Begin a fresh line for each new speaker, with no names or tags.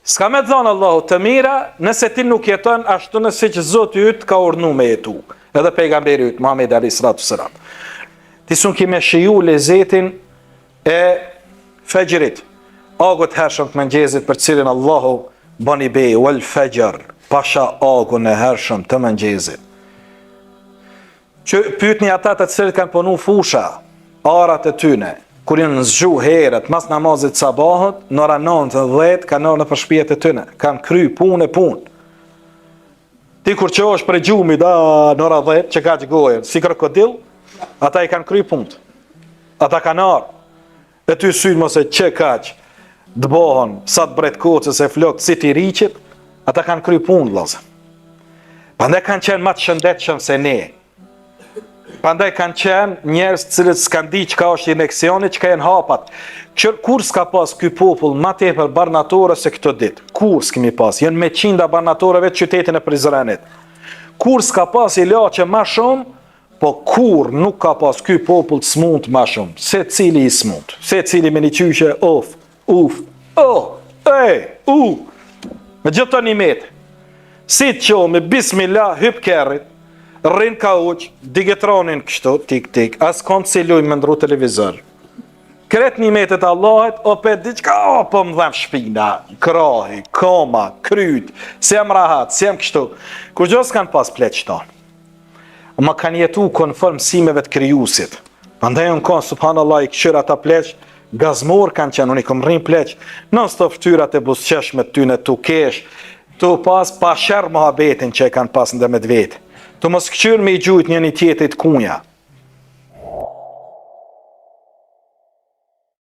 S'ka me thonë Allahu të mira nëse ti nuk jeton ashtu nëse që Zoti yt ka urdhnu me jetu. Edhe pejgamberi yt Muhamedi alayhi salatu wasalam. Ti sun ki me shiju lezetin e fejrit, agut hershëm të mëngjezit për cilin Allahu bani bej, wal fejr, pasha agun e hershëm të mëngjezit. Që pyetni ata të cilët kanë punu fusha, arat e tyne, kur janë zgju herët mas namazit sabahut, në ora 9:10 kanë orë në përshpijet e tyne, kanë kry punë. Ti kur që është për gjumi da në ora 10 që ka që gojën, si krokodil, ata i kanë kry punë. Ata kanë arë. E ty synë mos e që kaq dëbohën, sa të bret kocës e flokë, si ti riqit, ata kanë kry punë, lozë. Pandaj kanë qenë më të shëndetshëm se ne. Pandaj kanë qenë njerëz cilët s'kan di çka është injeksioni, çka janë hapat. Kur s'ka pas ky popull më tepër barnatore se këtë ditë? Kur s'kemi pas? Janë me qinda barnatore vetë qytetin e Prizrenit. Kur s'ka pas ilaçe më shumë, po kur nuk ka pas ky popull të smut më shumë. Se cili i smut, se cili me një qyshe, me gjithë të një metë. Si të qo me bismillah hyp kerrit, rrin ka uq, digetronin kështu, tik, as konë si luj me ndru televizor. Kret një metet Allahet, o pe diqka, po më dhem shpina, krahi, koma, kryt, se jam rahat, se jam kështu. Kur gjo s'kan pas pleq tonë. Ma kanë jetu konform mësimeve të kryusit. Andaj unë konë, subhanallah, i këshyra ta pleq, gazmor kanë qenë, unë i kom rrin pleq, non sto ftyrat e busqeshme të tyne tu kesh, tu pas pa shërë mohabetin që e kanë pas në dhe me dvetë. Të mos këqyrë me i gjujt një tjetit kunja.